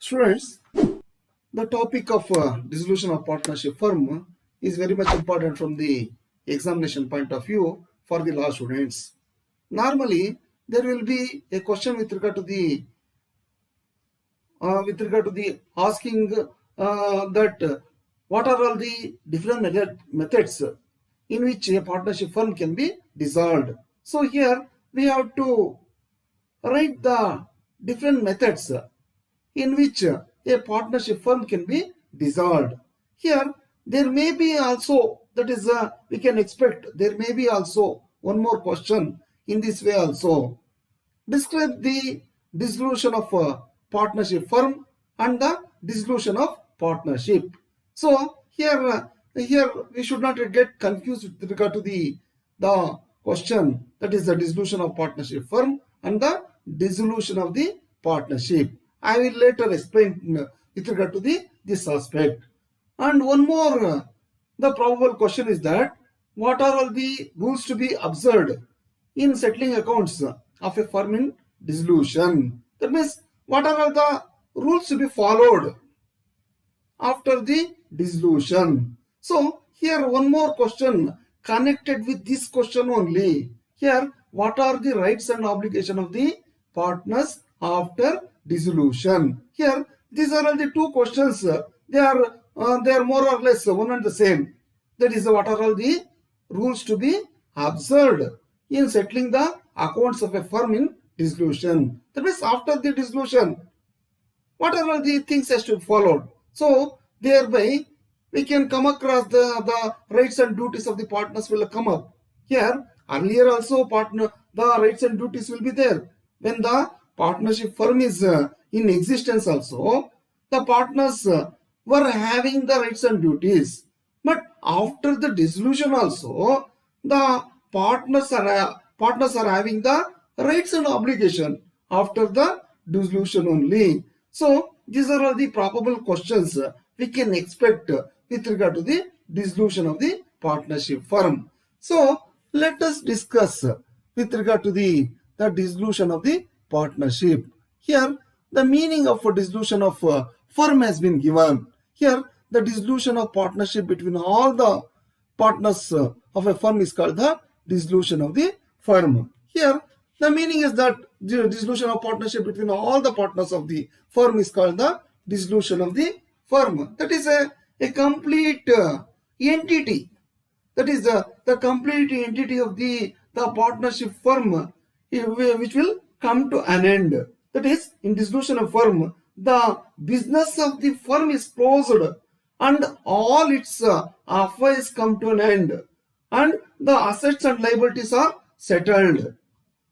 Students, the topic of dissolution of partnership firm is very much important from the examination point of view for the law students. Normally, there will be a question with regard to the asking that what are all the different methods in which a partnership firm can be dissolved. So here we have to write the different methods in which a partnership firm can be dissolved. Here there may be also, that is we can expect there may be also one more question in this way also. Describe the dissolution of a partnership firm and the dissolution of partnership. So here we should not get confused with regard to the question, that is the dissolution of partnership firm and the dissolution of the partnership. I will later explain with regard to this aspect. And one more, the probable question is that what are all the rules to be observed in settling accounts of a firm in dissolution? That means what are all the rules to be followed after the dissolution? So here one more question connected with this question only. Here, what are the rights and obligations of the partners after dissolution? Here, these are all the two questions. They are more or less one and the same. That is, what are all the rules to be observed in settling the accounts of a firm in dissolution? That means after the dissolution, what are all the things has to be followed? So thereby we can come across the rights and duties of the partners will come up. Here earlier also the rights and duties will be there. When the partnership firm is in existence also, the partners were having the rights and duties. But after the dissolution also, the partners are having the rights and obligation after the dissolution only. So these are all the probable questions we can expect with regard to the dissolution of the partnership firm. So let us discuss with regard to the dissolution of the partnership. Here the meaning of a dissolution of a firm has been given. Here the dissolution of partnership between all the partners of a firm is called the dissolution of the firm. Here the meaning is that the dissolution of partnership between all the partners of the firm is called the dissolution of the firm. That is a complete entity. That is the complete entity of the partnership firm which will come to an end. That is, in dissolution of firm, the business of the firm is closed and all its affairs come to an end and the assets and liabilities are settled.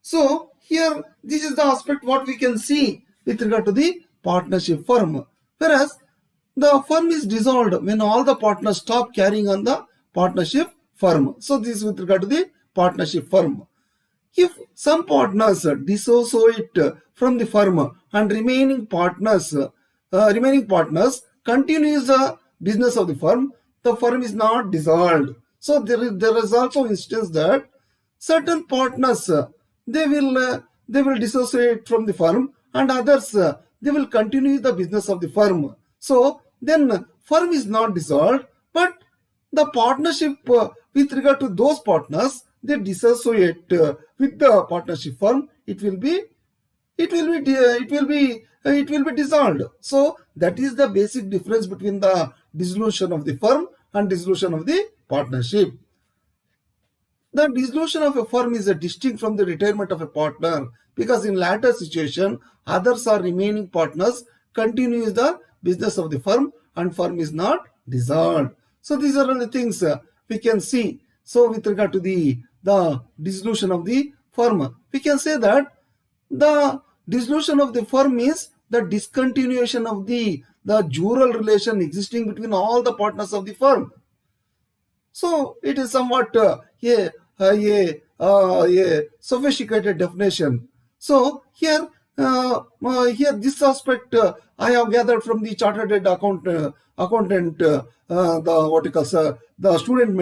So here this is the aspect what we can see with regard to the partnership firm. Whereas the firm is dissolved when all the partners stop carrying on the partnership firm. So this is with regard to the partnership firm. If some partners dissociate from the firm and remaining partners continues the business of the firm is not dissolved. So there is also instance that certain partners they will dissociate from the firm and others they will continue the business of the firm. So then firm is not dissolved, but the partnership with regard to those partners they dissociate with the partnership firm, it will be dissolved. So that is the basic difference between the dissolution of the firm and dissolution of the partnership. The dissolution of a firm is distinct from the retirement of a partner because in latter situation others are remaining partners continues the business of the firm and firm is not dissolved. So these are all the things we can see. So with regard to the dissolution of the firm, we can say that the dissolution of the firm is the discontinuation of the jural relation existing between all the partners of the firm. So it is somewhat a sophisticated definition. So here this aspect I have gathered from the chartered accountant the student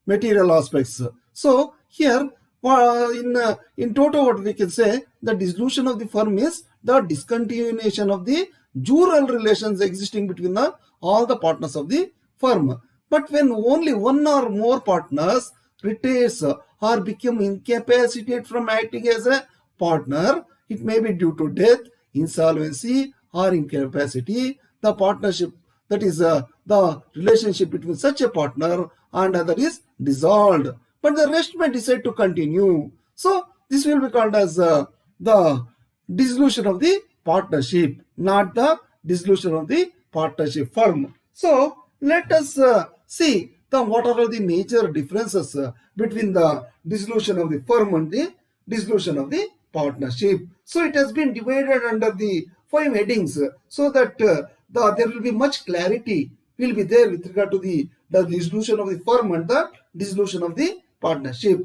material aspects. So here in total what we can say, the dissolution of the firm is the discontinuation of the dual relations existing between all the partners of the firm. But when only one or more partners retires or become incapacitated from acting as a partner, it may be due to death, insolvency, or incapacity. The partnership, that is the relationship between such a partner and other, is dissolved, but the rest may decide to continue. So this will be called as the dissolution of the partnership, not the dissolution of the partnership firm. So let us see what are the major differences between the dissolution of the firm and the dissolution of the partnership. So it has been divided under the 5 headings so that there will be much clarity will be there with regard to the dissolution of the firm and the dissolution of the partnership.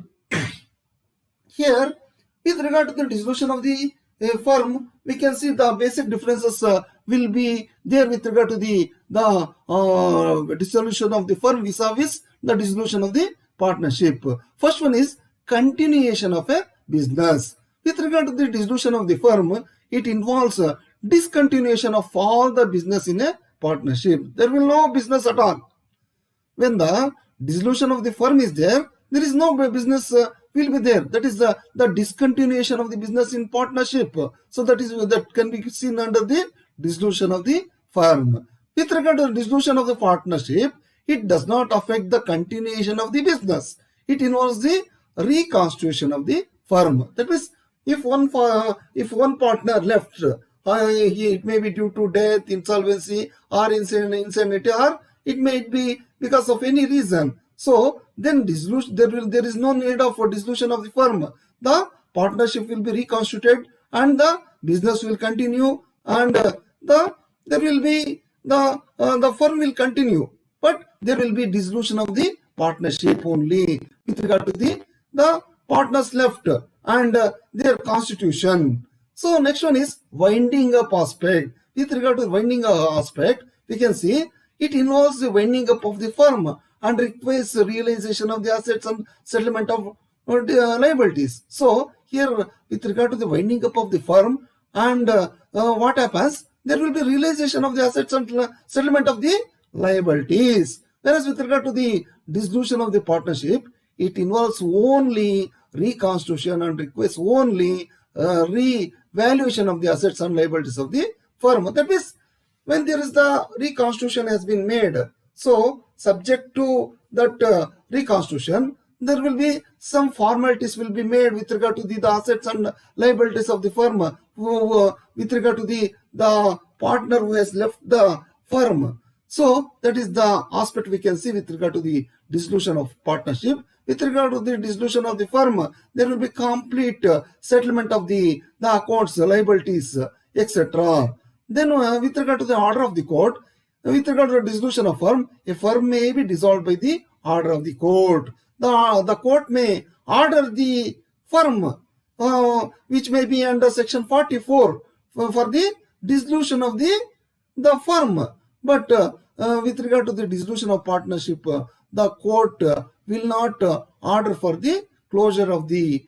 Here, with regard to the dissolution of the firm, we can see the basic differences will be there with regard to the dissolution of the firm vis-a-vis the dissolution of the partnership. First one is continuation of a business. With regard to the dissolution of the firm, it involves discontinuation of all the business in a partnership. There will no business at all. When the dissolution of the firm is there, there is no business will be there. That is the discontinuation of the business in partnership. So that can be seen under the dissolution of the firm. With regard to the dissolution of the partnership, it does not affect the continuation of the business. It involves the reconstitution of the firm. That means if one partner left, it may be due to death, insolvency, or insanity, or it may be because of any reason. So then dissolution, there is no need of dissolution of the firm. The partnership will be reconstituted and the business will continue, and the firm will continue, but there will be dissolution of the partnership only with regard to the partners left and their constitution. So next one is winding up aspect. With regard to the winding up aspect, we can see it involves the winding up of the firm and requires realization of the assets and settlement of liabilities. So here, with regard to the winding up of the firm and what happens, there will be realization of the assets and settlement of the liabilities. Whereas with regard to the dissolution of the partnership, it involves only reconstitution and requires only revaluation of the assets and liabilities of the firm. That means when there is the reconstitution has been made, so subject to that reconstitution, there will be some formalities will be made with regard to the assets and liabilities of the firm with regard to the partner who has left the firm. So that is the aspect we can see with regard to the dissolution of partnership. With regard to the dissolution of the firm, there will be complete settlement of the accounts, liabilities, etc. Then with regard to the order of the court, with regard to the dissolution of firm, a firm may be dissolved by the order of the court. The court may order the firm, which may be under section 44 for the dissolution of the firm. But with regard to the dissolution of partnership, the court will not order for the closure of the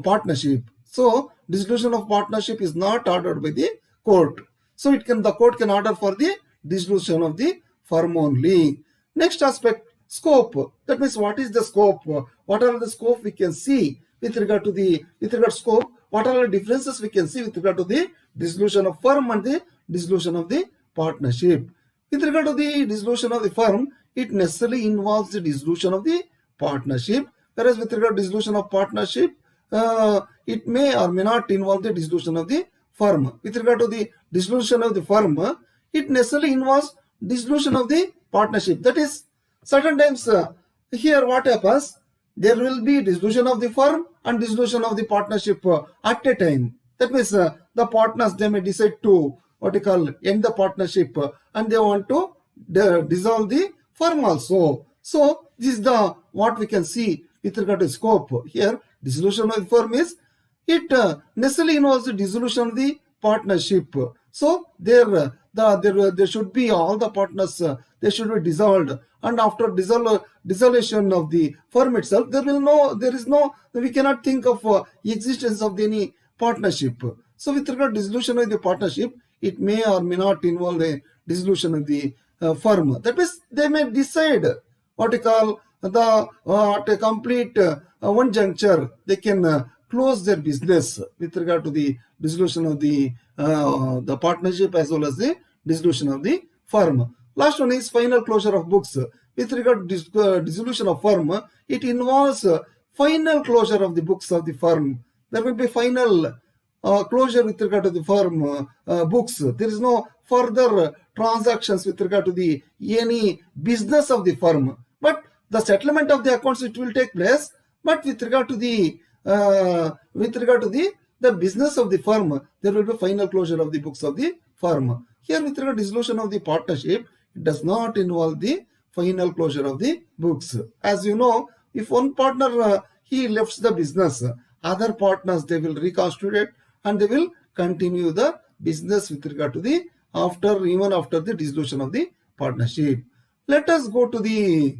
partnership. So dissolution of partnership is not ordered by the court. So the court can order for the dissolution of the firm only. Next aspect, scope. That means what is the scope? What are the scope we can see with regard to scope? What are the differences we can see with regard to the dissolution of firm and the dissolution of the partnership? With regard to the dissolution of the firm, it necessarily involves the dissolution of the partnership. Whereas with regard to dissolution of partnership, it may or may not involve the dissolution of the firm. With regard to the dissolution of the firm, it necessarily involves dissolution of the partnership. That is, certain times here what happens, there will be dissolution of the firm and dissolution of the partnership at a time. That means the partners, they may decide to end the partnership and they want to dissolve the firm also. So this is what we can see with regard to scope. Here, dissolution of the firm is, it necessarily involves the dissolution of the partnership. So there should be all the partners, they should be dissolved, and after dissolution of the firm itself, we cannot think of existence of any partnership. So with regard to dissolution of the partnership, it may or may not involve the dissolution of the firm. That means they may decide what you call the at a complete one juncture they can close their business with regard to the dissolution of the partnership as well as the dissolution of the firm. Last one is final closure of books. With regard to dissolution of firm, it involves final closure of the books of the firm. There will be final closure with regard to the firm books. There is no further transactions with regard to the any business of the firm. But the settlement of the accounts it will take place. But with regard to the business of the firm, there will be final closure of the books of the firm. Here, with regard to dissolution of the partnership, it does not involve the final closure of the books. As you know, if one partner he left the business, other partners they will reconstitute and they will continue the business with regard to the even after the dissolution of the partnership. Let us go to the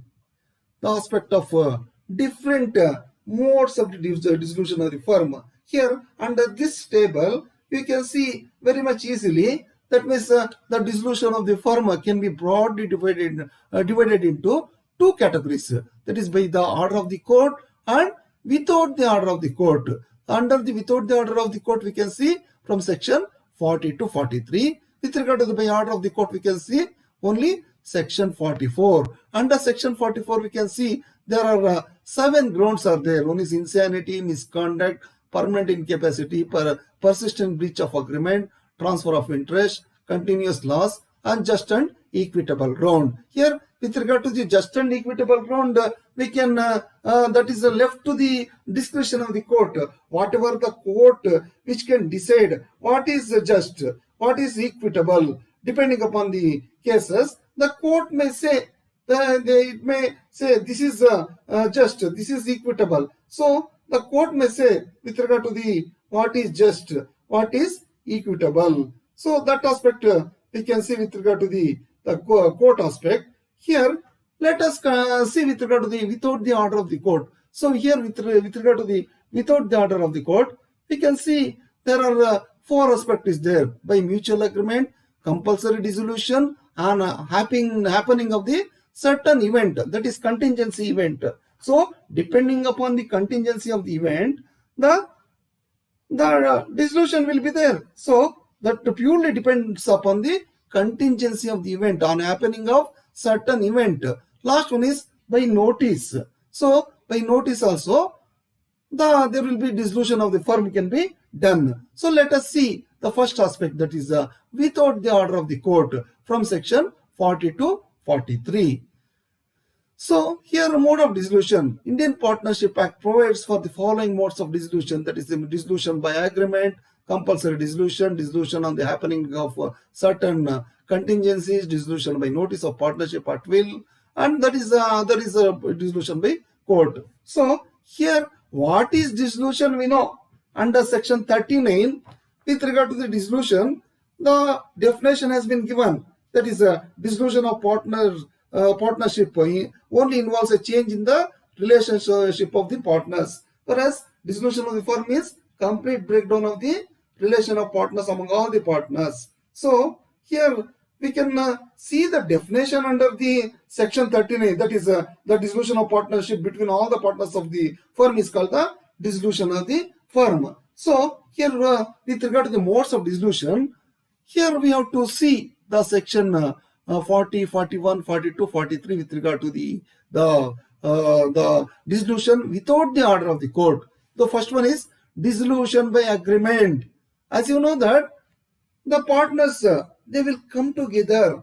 aspect of different modes of the dissolution of the firm. Here under this table you can see very much easily. That means the dissolution of the firm can be broadly divided into two categories. That is by the order of the court and without the order of the court. Under the without the order of the court, we can see from section 40 to 43. With regard to the by order of the court, we can see only section 44. Under section 44, we can see there are 7 grounds are there. One is insanity, misconduct, permanent incapacity, persistent breach of agreement, transfer of interest, continuous loss, and just and equitable ground. Here, with regard to the just and equitable ground, we can that is left to the discretion of the court. Whatever the court which can decide what is just, what is equitable, depending upon the cases, the court may say it may say this is just, this is equitable. So the court may say with regard to the what is just, what is equitable. So that aspect we can see with regard to the court aspect. Here let us see with regard to the without the order of the court. So here with regard to the without the order of the court, we can see there are 4 aspects is there: by mutual agreement, compulsory dissolution, and happening of the certain event, that is contingency event. So depending upon the contingency of the event, the dissolution will be there. So that purely depends upon the contingency of the event, on happening of certain event. Last one is by notice. So by notice also there will be dissolution of the firm can be done. So let us see the first aspect, that is without the order of the court, from section 40 to 43. So here mode of dissolution. Indian Partnership Act provides for the following modes of dissolution, that is the dissolution by agreement, compulsory dissolution, dissolution on the happening of certain contingencies, dissolution by notice of partnership at will, and that is a dissolution by court. So here what is dissolution we know. Under section 39, with regard to the dissolution, the definition has been given. That is a dissolution of partnership only involves a change in the relationship of the partners, whereas dissolution of the firm is complete breakdown of the relation of partners among all the partners. So here we can see the definition under the section 39, that is the dissolution of partnership between all the partners of the firm is called the dissolution of the firm. So here with regard to the modes of dissolution, here we have to see the section 40, 41, 42, 43 with regard to the dissolution without the order of the court. The first one is dissolution by agreement. As you know that the partners they will come together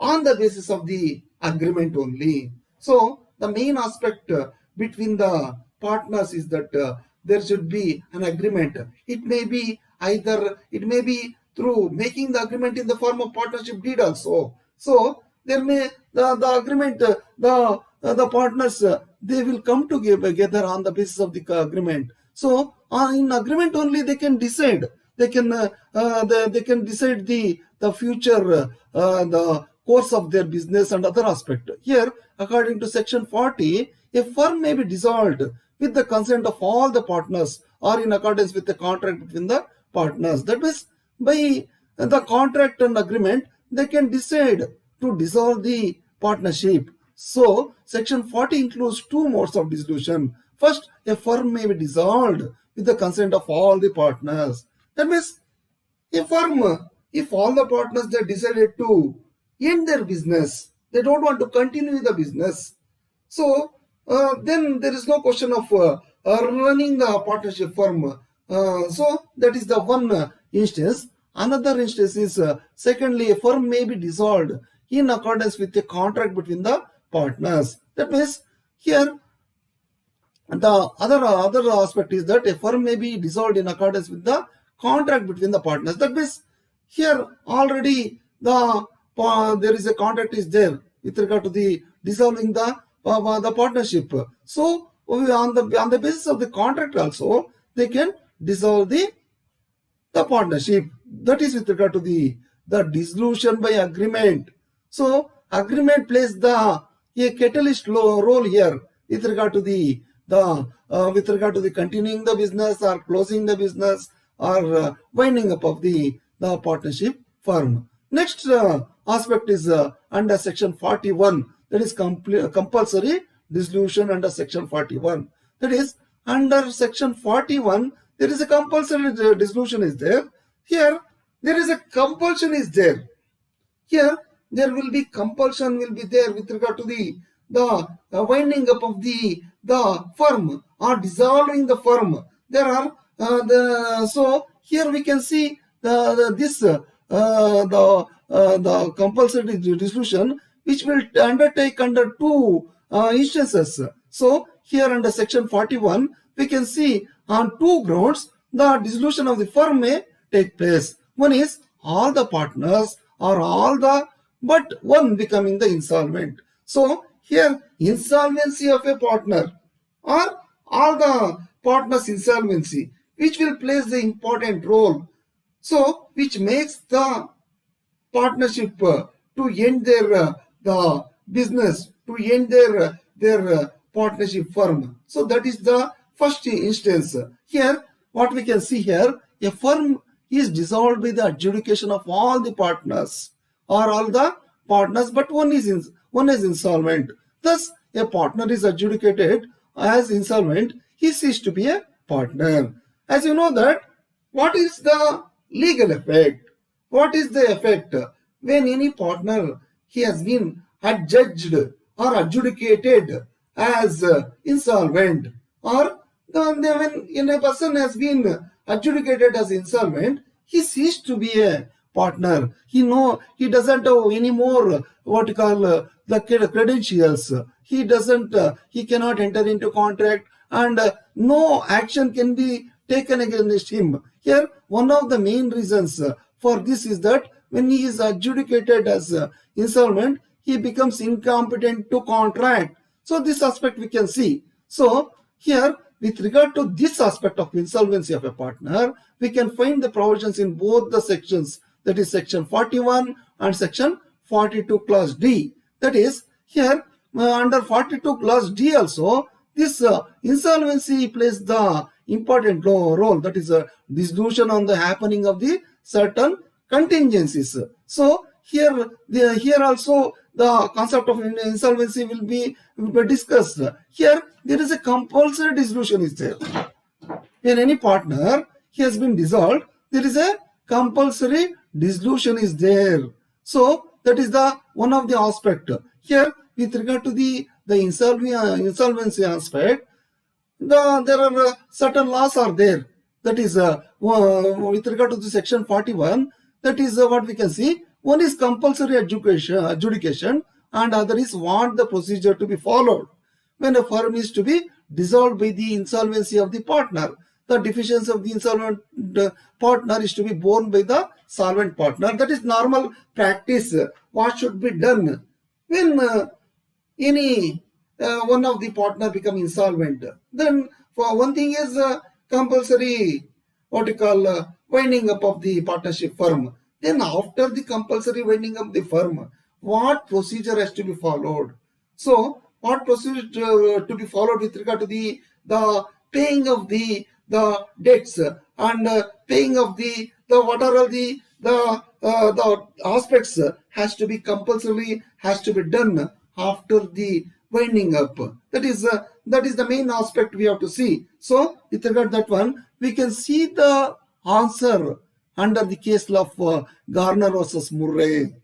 on the basis of the agreement only. So the main aspect between the partners is that there should be an agreement. It may be through making the agreement in the form of partnership deed also. So there may the agreement the partners they will come together on the basis of the agreement. So in agreement only they can decide. They can decide the future the course of their business and other aspect. Here, according to section 40, a firm may be dissolved with the consent of all the partners or in accordance with the contract between the partners. That means by the contract and agreement, they can decide to dissolve the partnership. So, section 40 includes two modes of dissolution. First, a firm may be dissolved with the consent of all the partners. That means a firm, if all the partners they decided to end their business, they don't want to continue the business. So then there is no question of running the partnership firm. So that is the one instance. Another instance is secondly, a firm may be dissolved in accordance with a contract between the partners. That means here the other aspect is that a firm may be dissolved in accordance with the contract between the partners. That means here already there is a contract is there with regard to the dissolving the partnership. So on the basis of the contract also they can dissolve the partnership. That is with regard to the dissolution by agreement. So agreement plays a catalyst role here with regard to the continuing the business or closing the business or winding up of the partnership firm. Next aspect is under section 41, that is compulsory dissolution under section 41. That is under section 41 there is a compulsory dissolution is there. Here there is a compulsion is there. Here there will be compulsion will be there with regard to the winding up of the firm or dissolving the firm. There are so here we can see the compulsory dissolution which will undertake under two instances. So here under section 41 we can see on two grounds the dissolution of the firm may take place. One is all the partners or all the but one becoming the insolvent. So here insolvency of a partner or all the partners insolvency which will play the important role. So which makes the partnership to end their the business, to end their partnership firm. So that is the first instance. Here what we can see here, a firm is dissolved by the adjudication of all the partners or all the partners, but one is insolvent. Thus a partner is adjudicated as insolvent, he ceases to be a partner. As you know that what is the legal effect? What is the effect when any partner he has been adjudged or adjudicated as insolvent, or when a person has been adjudicated as insolvent, he ceases to be a partner. He doesn't have any more what you call the credentials. He cannot enter into contract, and no action can be taken against him. Here one of the main reasons for this is that when he is adjudicated as insolvent, he becomes incompetent to contract. So this aspect we can see. So here with regard to this aspect of insolvency of a partner, we can find the provisions in both the sections, that is section 41 and section 42 clause D. That is here under 42 clause D also this insolvency plays the important role, that is a dissolution on the happening of the certain contingencies. So here also the concept of insolvency will be discussed. Here there is a compulsory dissolution is there. When any partner he has been dissolved, there is a compulsory dissolution is there. So that is the one of the aspect. Here with regard to the insolvency aspect, there are certain laws are there. That is with regard to the section 41, that is what we can see. One is compulsory adjudication and other is what the procedure to be followed when a firm is to be dissolved by the insolvency of the partner. The deficiency of the insolvent partner is to be borne by the solvent partner. That is normal practice. What should be done when any one of the partner become insolvent? Then for one thing is compulsory what you call winding up of the partnership firm. Then after the compulsory winding up the firm, what procedure has to be followed? So what procedure to be followed with regard to the paying of the debts and paying of the what are all the the aspects has to be compulsorily has to be done after the winding up. That is the main aspect we have to see. So with regard to that one, we can see the answer under the case law of Garner versus Murray.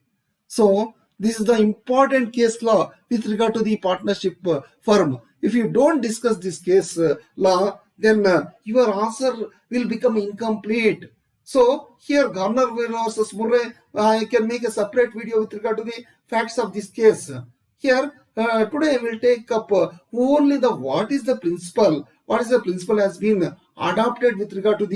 So this is the important case law with regard to the partnership firm. If you don't discuss this case law, then your answer will become incomplete. So here Garner versus Murray, I can make a separate video with regard to the facts of this case. Here today I will take up only the what is the principle has been adopted with regard to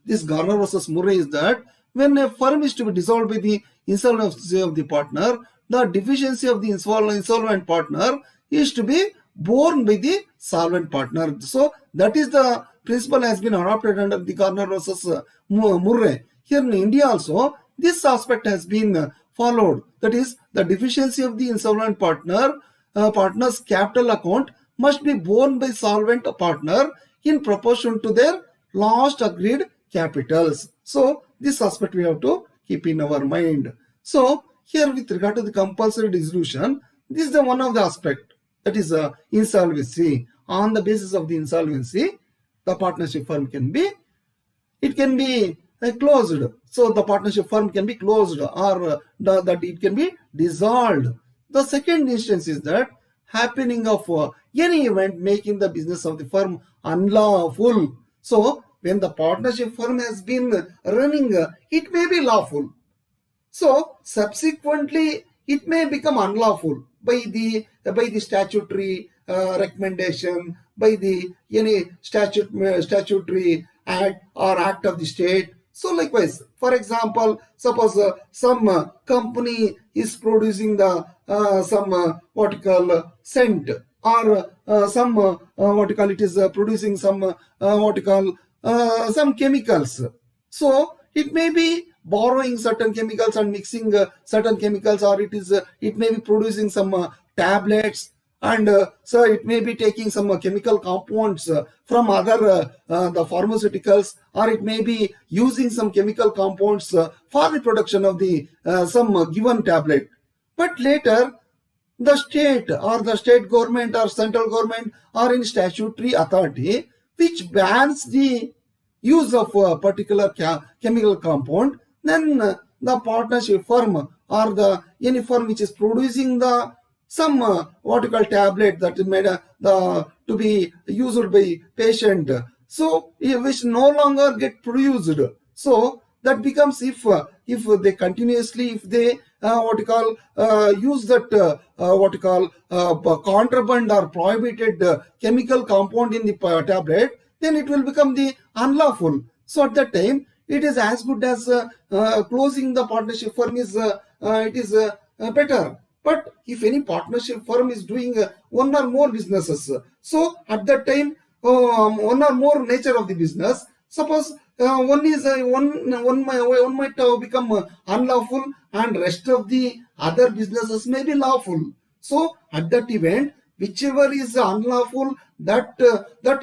this Garner versus Murray is that when a firm is to be dissolved by the insolvency of the partner, the deficiency of the insolvent partner is to be borne by the solvent partner. So that is the principle has been adopted under the Garner versus Murray. Here in India also, this aspect has been followed. That is, the deficiency of the insolvent partner's capital account must be borne by solvent partner in proportion to their last agreed capitals. So this aspect we have to keep in our mind. So here with regard to the compulsory dissolution, this is the one of the aspect, that is insolvency. On the basis of the insolvency, the partnership firm can be closed. So the partnership firm can be closed or that it can be dissolved. The second instance is that happening of any event making the business of the firm unlawful. So when the partnership firm has been running, it may be lawful. So subsequently it may become unlawful by the statutory recommendation, by the any statutory act or act of the state. So likewise, for example, suppose some company is producing the what you call scent, or it is producing some chemicals. So it may be borrowing certain chemicals and mixing certain chemicals, or it may be producing some tablets, and so it may be taking some chemical compounds from other the pharmaceuticals, or it may be using some chemical compounds for the production of the some given tablet. But later the state or the state government or central government or in statutory authority which bans the use of a particular chemical compound, then the partnership firm or the any firm which is producing the some what you call tablet that is made to be used by patient, so which no longer get produced. So that becomes if they continuously use that contraband or prohibited chemical compound in the tablet, then it will become the unlawful. So at that time it is as good as closing the partnership firm is better. But if any partnership firm is doing one or more businesses, so at that time one or more nature of the business, suppose one might become unlawful and rest of the other businesses may be lawful. So at that event, whichever is unlawful, that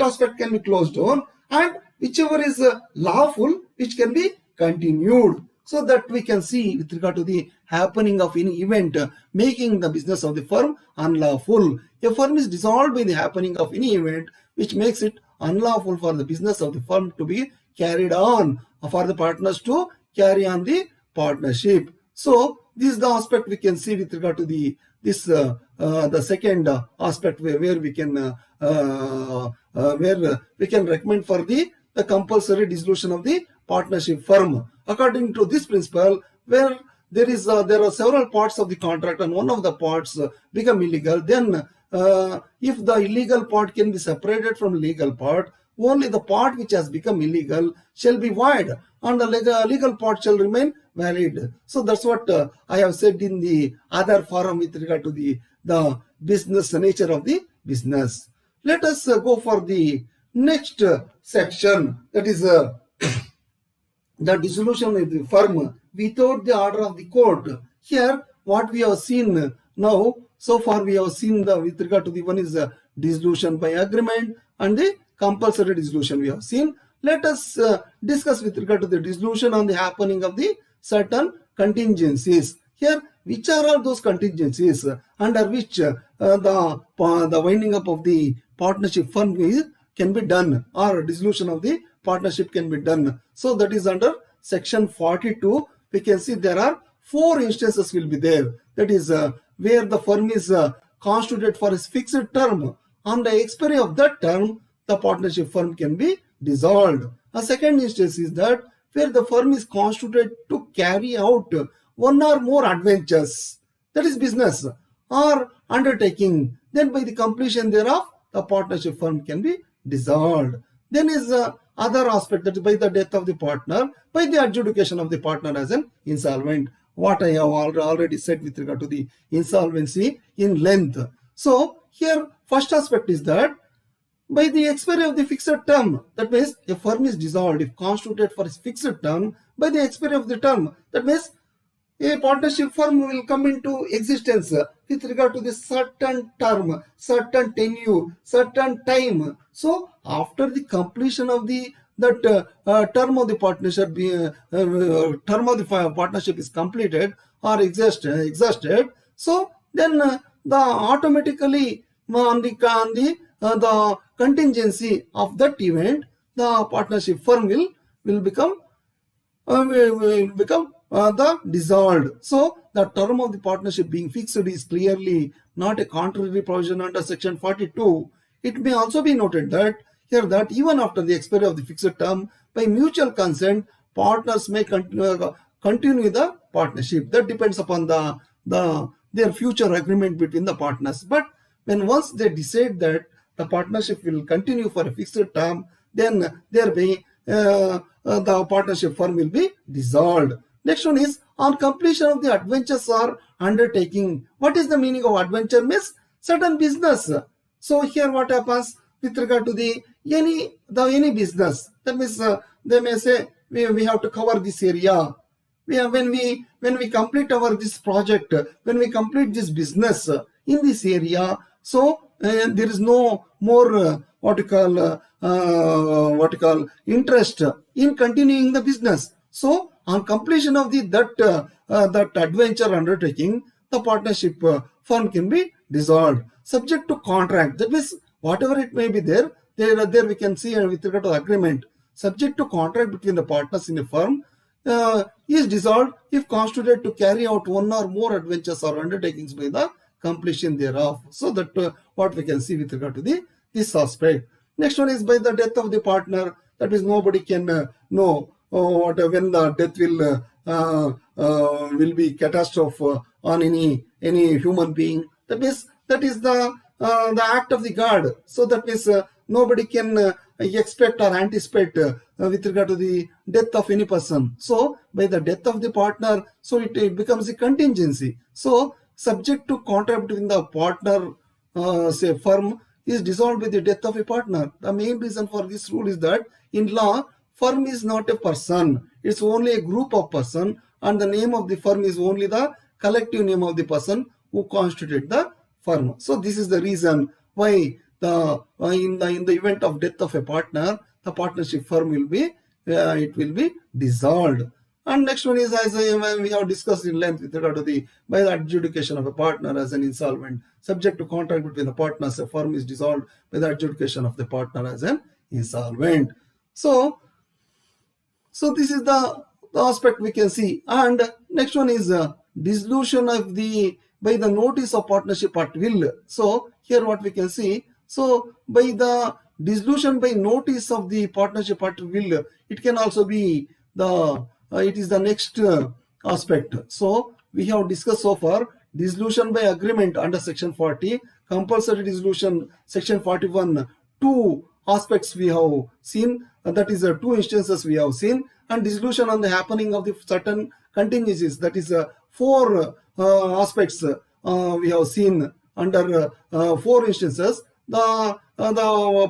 aspect can be closed down, and whichever is lawful, which can be continued. So that we can see with regard to the happening of any event making the business of the firm unlawful. A firm is dissolved by the happening of any event which makes it unlawful for the business of the firm to be carried on, for the partners to carry on the partnership. So this is the aspect we can see with regard to the second aspect where we can recommend for the compulsory dissolution of the partnership firm. According to this principle, where there are several parts of the contract and one of the parts become illegal, then if the illegal part can be separated from legal part, only the part which has become illegal shall be void and the legal part shall remain valid. So that's what I have said in the other forum with regard to the business nature of the business. Let us go for the next section, that is the dissolution of the firm without the order of the court. Here what we have seen now, so far we have seen with regard to the one is dissolution by agreement and the compulsory dissolution we have seen. Let us discuss with regard to the dissolution on the happening of the certain contingencies. Here, which are all those contingencies under which the winding up of the partnership firm can be done, or dissolution of the partnership can be done. So that is under section 42. We can see there are 4 instances will be there. That is where the firm is constituted for a fixed term. On the expiry of that term, the partnership firm can be dissolved. A second instance is that where the firm is constituted to carry out one or more adventures, that is business or undertaking, then by the completion thereof, the partnership firm can be dissolved. Then is other aspect, that is by the death of the partner, by the adjudication of the partner as an insolvent. What I have already said with regard to the insolvency in length. So here first aspect is that by the expiry of the fixed term, that means a firm is dissolved if constituted for a fixed term. By the expiry of the term, that means a partnership firm will come into existence with regard to the certain term, certain tenure, certain time. So after the completion of the term of the partnership, term of the partnership is completed or exhausted. So then the automatically on the contingency of that event, the partnership firm will become the dissolved. So the term of the partnership being fixed is clearly not a contrary provision under section 42. It may also be noted that here that even after the expiry of the fixed term, by mutual consent, partners may continue the partnership. That depends upon their future agreement between the partners. But when once they decide that the partnership will continue for a fixed term, then the partnership firm will be dissolved. Next one is on completion of the adventures or undertaking. What is the meaning of adventure? Means certain business. So here what happens with regard to the any business? That means they may say we have to cover this area. When we complete this project, when we complete this business in this area, so there is no more interest in continuing the business. So on completion of that adventure undertaking, the partnership firm can be dissolved subject to contract. That means whatever it may be there we can see with regard to agreement, subject to contract between the partners in a firm, is dissolved if constituted to carry out one or more adventures or undertakings by the completion thereof. So that what we can see with regard to this aspect. Next one is by the death of the partner. That is, nobody can know when the death will be catastrophe on any human being. That means that is the act of the God. So that means nobody can expect or anticipate with regard to the death of any person. So by the death of the partner, so it becomes a contingency. So subject to contract between the partner, say firm, is dissolved with the death of a partner. The main reason for this rule is that in law, firm is not a person. It's only a group of person, and the name of the firm is only the collective name of the person who constituted the firm. So this is the reason why in the event of death of a partner, the partnership firm will be dissolved. And next one is, as we have discussed in length with regard to by the adjudication of a partner as an insolvent, subject to contract between the partners, a firm is dissolved by the adjudication of the partner as an insolvent. So this is the aspect we can see. And next one is dissolution of by the notice of partnership at will. So here what we can see, so by the dissolution by notice of the partnership at will, it can also be it is the next aspect. So we have discussed so far dissolution by agreement under section 40, compulsory dissolution section 41, 2 aspects we have seen, that is 2 instances we have seen, and dissolution on the happening of the certain contingencies, that is 4 aspects we have seen under 4 instances. The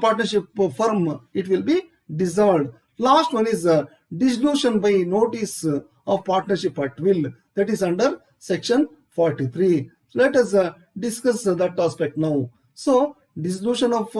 partnership firm, it will be dissolved. Last one is dissolution by notice of partnership at will, that is under section 43. Let us discuss that aspect now. So dissolution of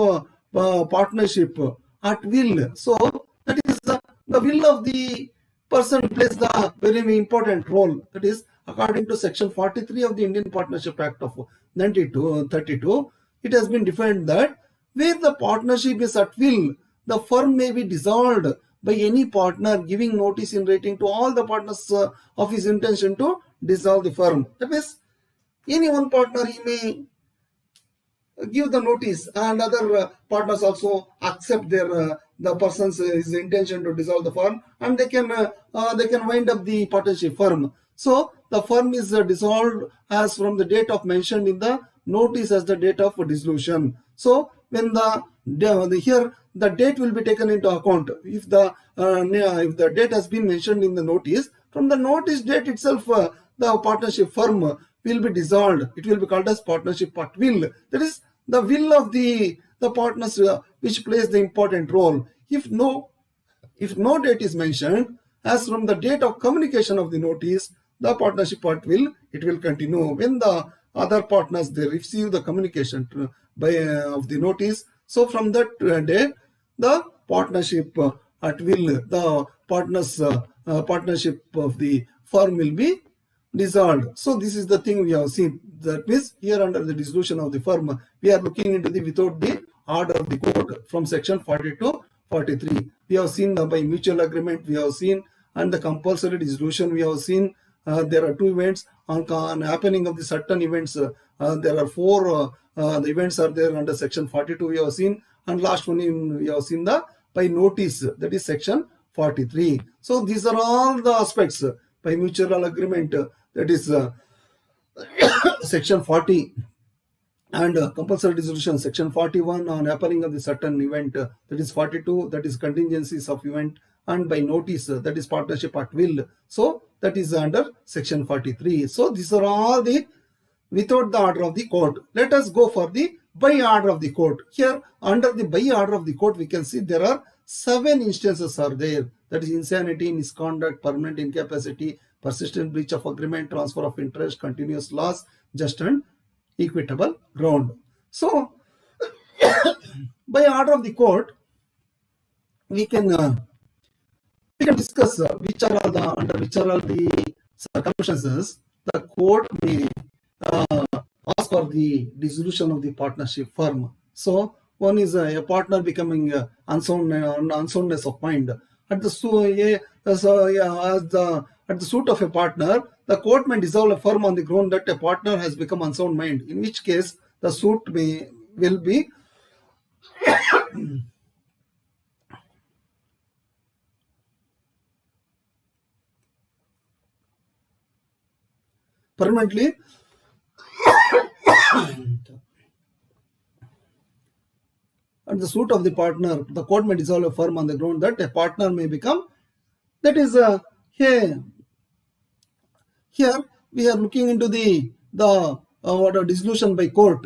partnership at will. So that is the will of the person plays the very important role. That is, according to Section 43 of the Indian Partnership Act of 1932, it has been defined that where the partnership is at will, the firm may be dissolved by any partner giving notice in writing to all the partners of his intention to dissolve the firm. That means any one partner, he may give the notice, and other partners also accept their the person's his intention to dissolve the firm, and they can wind up the partnership firm. So the firm is dissolved as from the date of mentioned in the notice as the date of dissolution. So when here the date will be taken into account. If the date has been mentioned in the notice, from the notice date itself, the partnership firm will be dissolved. It will be called as partnership at will. That is the will of the partners which plays the important role. If no date is mentioned, as from the date of communication of the notice, the partnership at will, it will continue. When the other partners, they receive the communication of the notice, so from that date, the partnership at will, the partnership of the firm will be dissolved. So this is the thing we have seen. That means here under the dissolution of the firm, we are looking into the without the order of the court from section 42, 43. We have seen by mutual agreement, we have seen, and the compulsory dissolution we have seen. There are two events on happening of the certain events. There are four the events are there under section 42 we have seen, and last one we have seen the by notice, that is section 43. So these are all the aspects by mutual agreement, that is section 40, and compulsory dissolution section 41 on happening of the certain event, that is 42, that is contingencies of event, and by notice, that is partnership at will. So that is under section 43. So these are all the without the order of the court. Let us go for the by order of the court. Here under the by order of the court, we can see there are 7 instances are there. That is insanity, misconduct, permanent incapacity, persistent breach of agreement, transfer of interest, continuous loss, just and equitable ground. So by order of the court, we can discuss which are all the under which are all the circumstances the court may ask for the dissolution of the partnership firm. So one is a partner becoming unsoundness of mind. At the suit of a partner, the court may dissolve a firm on the ground that a partner has become unsound mind, in which case the suit will be permanently at the suit of the partner, the court may dissolve a firm on the ground that a partner may become, that is here we are looking into the dissolution by court.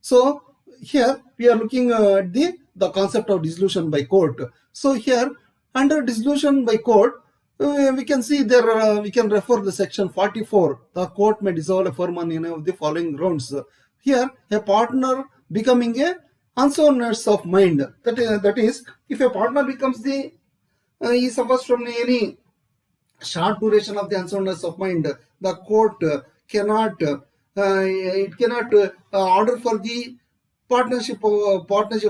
So here we are looking at the concept of dissolution by court. So here under dissolution by court, we can see there we can refer the section 44. The court may dissolve a firm on any of the following grounds. Here a partner becoming a unsoundness of mind. That is if a partner becomes he suffers from any short duration of the unsoundness of mind, the court cannot order for the partnership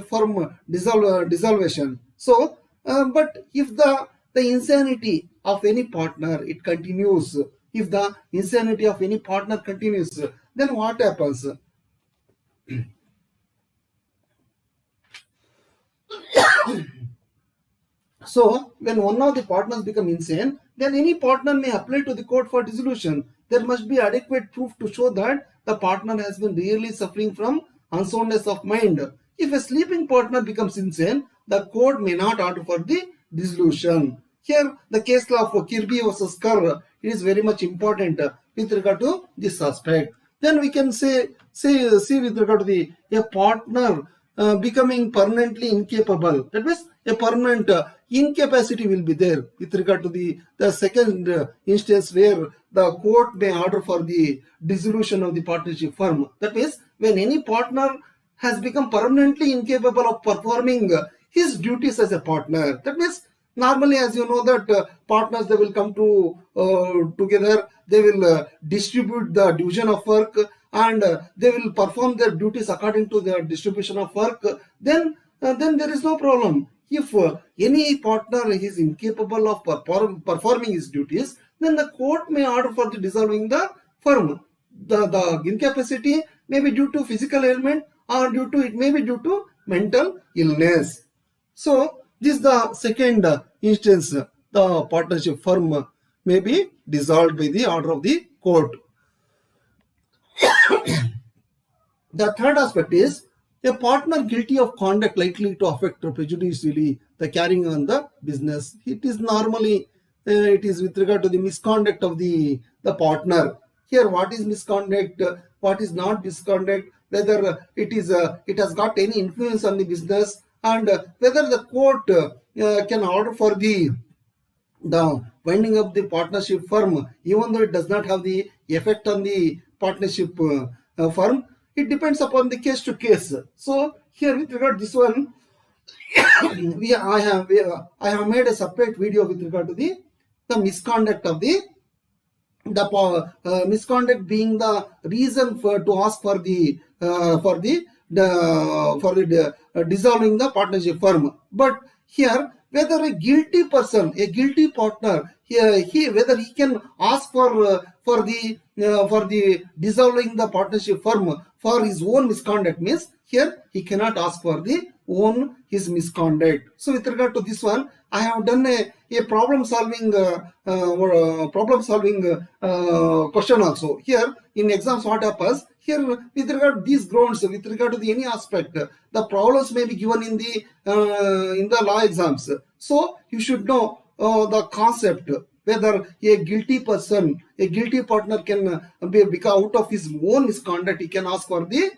firm dissolution. So but if the insanity of any partner it continues, if the insanity of any partner continues, then what happens? So when one of the partners become insane, then any partner may apply to the court for dissolution. There must be adequate proof to show that the partner has been really suffering from unsoundness of mind. If a sleeping partner becomes insane, the court may not order for the dissolution. Here the case law of Kirby versus Kerr, it is very much important with regard to this aspect. Then we can see with regard to a partner becoming permanently incapable. That means a permanent incapacity will be there with regard to the second instance where the court may order for the dissolution of the partnership firm. That means when any partner has become permanently incapable of performing his duties as a partner. That means Normally, as you know that partners, they will come to together, they will distribute the division of work, and they will perform their duties according to their distribution of work. Then there is no problem. If any partner is incapable of performing his duties, then the court may order for the dissolving the firm. The incapacity may be due to physical ailment, or it may be due to mental illness. So this is the second instance. The partnership firm may be dissolved by the order of the court. The third aspect is a partner guilty of conduct likely to affect prejudicially the carrying on the business. It is normally it is with regard to the misconduct of the partner. Here, what is misconduct? What is not misconduct? Whether it has got any influence on the business, and whether the court can order for the winding up the partnership firm, even though it does not have the effect on the partnership firm. It depends upon the case to case. So here, with regard to this one, I have made a separate video with regard to the misconduct of the misconduct being the reason to ask for the dissolving the partnership firm. But here, whether a guilty person, a guilty partner, whether he can ask for the dissolving the partnership firm for his own misconduct, means here he cannot ask for his misconduct. So with regard to this one, I have done a problem solving question also. Here in exams, what happens? Here, with regard to these grounds, with regard to any aspect, the problems may be given in the law exams. So you should know the concept, whether a guilty person, a guilty partner can become out of his own misconduct, he can ask for the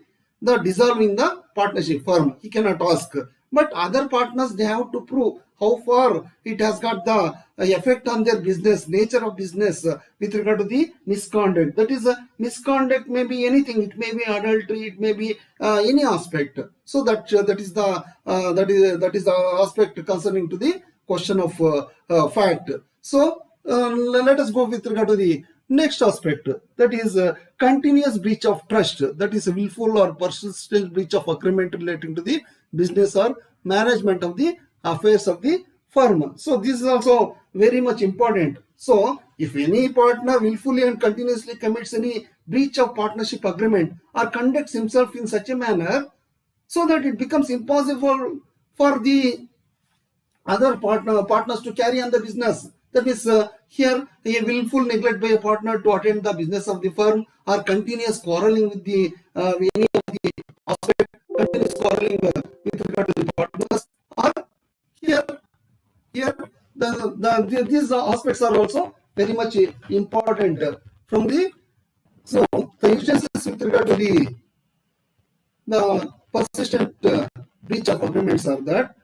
dissolving the partnership firm. He cannot ask. But other partners, they have to prove how far it has got the effect on their business, nature of business with regard to the misconduct. That is, misconduct may be anything. It may be adultery. It may be any aspect. So that is the aspect concerning to the question of fact. So let us go with regard to the next aspect, that is continuous breach of trust, that is willful or persistent breach of agreement relating to the business or management of the affairs of the firm. So this is also very much important. So if any partner willfully and continuously commits any breach of partnership agreement or conducts himself in such a manner so that it becomes impossible for the other partners to carry on the business, that is here a willful neglect by a partner to attend the business of the firm, or continuous quarreling with the any of the aspect, continuous quarreling with regard to the partners, or here these aspects are also very much important from the instances with regard to the persistent breach of agreements are that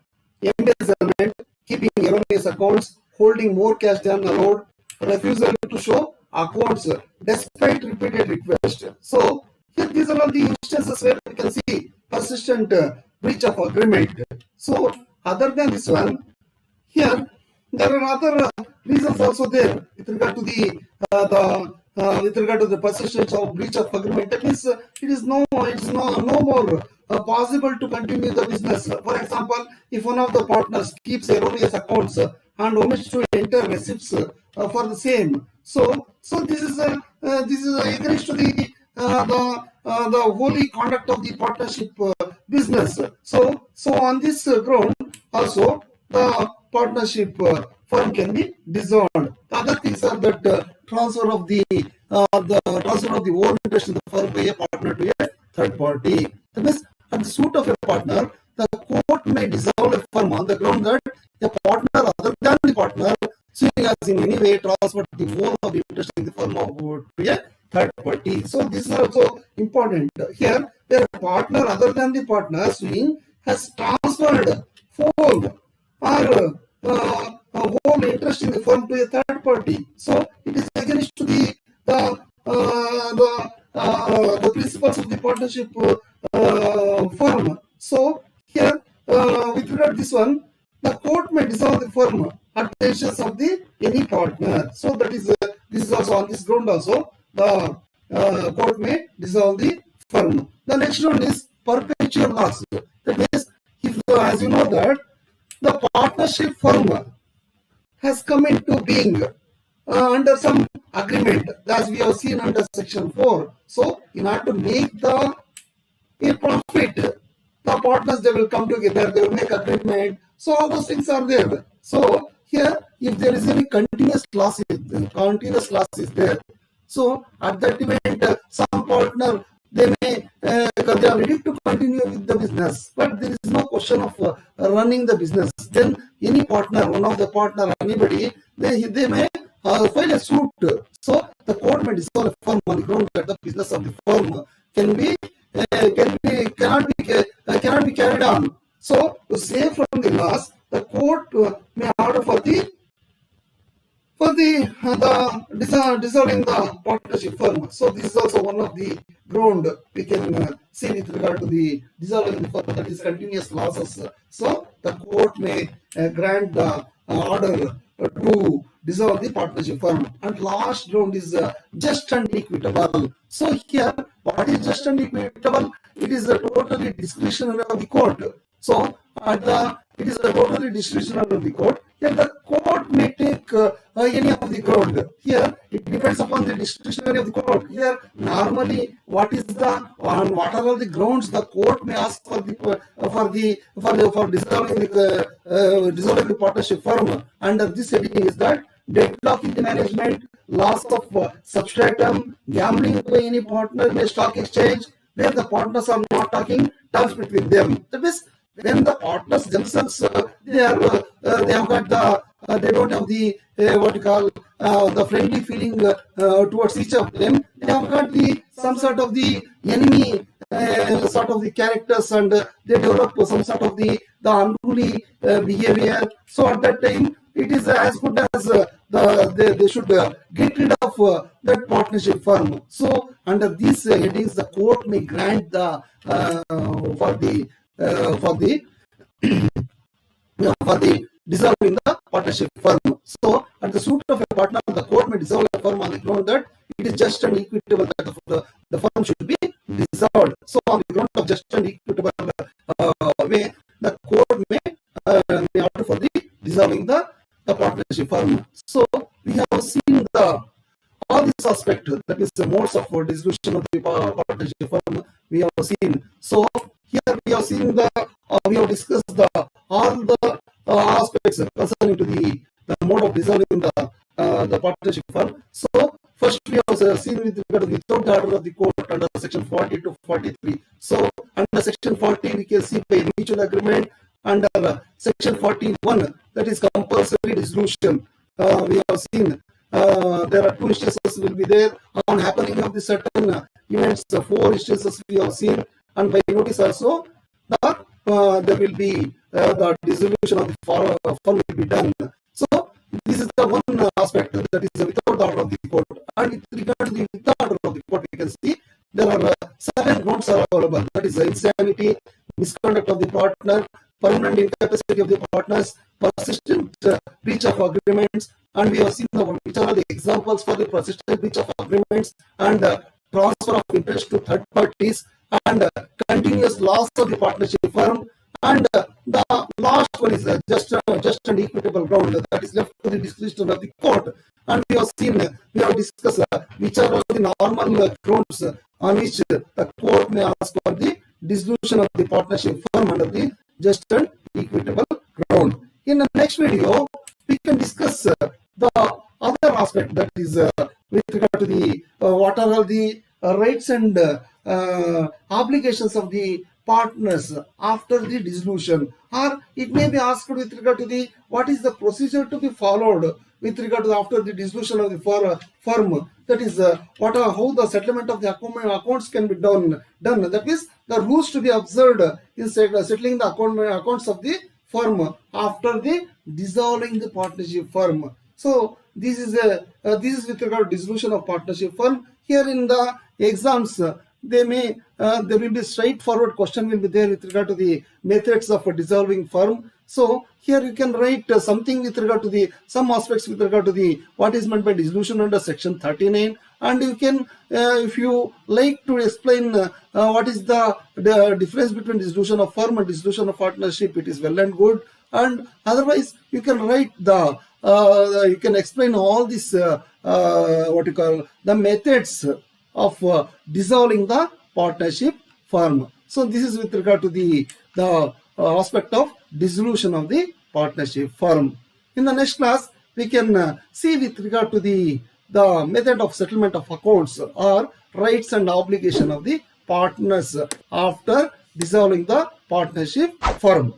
embezzlement, keeping erroneous accounts, holding more cash than allowed, refusal to show accounts despite repeated requests. So here these are all the instances where we can see persistent breach of agreement. So other than this one, here there are other reasons also there with regard to the persistence of breach of agreement. That means it is no more possible to continue the business. For example, if one of the partners keeps erroneous accounts and omits to enter receipts for the same, so this is against to the holy conduct of the partnership business. So on this ground also the partnership firm can be dissolved. The other things are that transfer of the own interest in the firm by a partner to a third party. That means at the suit of a partner, the court may dissolve a firm on the ground that a partner other than the partner suing has in any way transferred the whole of the interest in the firm to a third party. So this is also important. Here, where a partner other than the partner suing has transferred whole or whole interest in the firm to a third party. So it is against to the principles of the partnership firm. So here, with regard to this one, the court may dissolve the firm at the instance of the any partner. So that is this is also on this ground also the court may dissolve the firm. The next one is perpetual loss. That means if as you know that the partnership firm has come into being under some agreement as we have seen under section 4. So in order to make the a profit, the partners they will come together, they will make agreement. So all those things are there. So here if there is any continuous loss is there. So at that event some partner they are ready to continue with the business, but there is no question of running the business. Then any partner, one of the partner, anybody, they may file a suit. So the court may dissolve a firm on the ground that the business of the firm cannot be carried on. So to save from the loss, the court may order for the dissolving the partnership firm. So this is also one of the ground we can see with regard to the dissolving the firm, that is continuous losses. So the court may grant the order to dissolve the partnership firm. And last ground is just and equitable. So here, what is just and equitable? It is totally discretionary of the court. So it is totally discretionary of the court. Here the court may take any of the ground. Here it depends upon the discretionary of the court. Here normally what are all the grounds the court may ask for dissolving the partnership firm. Under this heading is that deadlock in the management, loss of substratum, gambling by any partner in a stock exchange where the partners are not talking terms between them. That means when the partners themselves they don't have the what you call the friendly feeling towards each of them. They have got some sort of the enemy sort of the characters, and they develop some sort of the unruly behavior. So at that time it is as good as they should get rid of that partnership firm. So under these headings the court may grant the for the dissolving the partnership firm. So at the suit of a partner, the court may dissolve a firm on the ground that it is just and equitable that the firm should be dissolved. So on the ground of just and equitable way, the court may order for the dissolving the partnership firm. So we have seen all these aspects, that is the modes of dissolution of the partnership firm we have seen. So here we have seen we have discussed all the aspects concerning to the mode of dissolving the partnership firm. So first we have seen with regard to the without order of the court under section 40 to 43. So under section 40 we can see by mutual agreement. Under section 41, that is compulsory dissolution, we have seen there are 2 instances will be there on happening of the certain events. 4 instances we have seen, and by notice also there will be the dissolution of the firm will be done. So this is the one aspect that is without order of the court. And with regard to the with order of the court, we can see there are 7 grounds are available. That is insanity, misconduct of the partner, permanent incapacity of the partners, persistent breach of agreements, and we have seen which are the examples for the persistent breach of agreements, and transfer of interest to third parties, and continuous loss of the partnership firm, and the last one is just and equitable ground that is left to the discretion of the court. And we have discussed which are all the normal grounds on which the court may ask for the dissolution of the partnership firm under the just and equitable ground. In the next video, we can discuss the other aspect, that is with regard to the what are all the rights and obligations of the partners after the dissolution, or it may be asked with regard to the what is the procedure to be followed with regard to after the dissolution of the firm. That is how the settlement of the accounts can be done. That means the rules to be observed in settling the accounts of the firm after the dissolving the partnership firm. So this is with regard to dissolution of partnership firm. Here in the exams, there will be straightforward question will be there with regard to the methods of dissolving firm. So here you can write something with regard to the some aspects with regard to the what is meant by dissolution under section 39, and you can if you like to explain what is the difference between dissolution of firm and dissolution of partnership, it is well and good. And otherwise you can write the you can explain all this what you call the methods of dissolving the partnership firm. So this is with regard to the aspect of dissolution of the partnership firm. In the next class, we can see with regard to the method of settlement of accounts or rights and obligation of the partners after dissolving the partnership firm.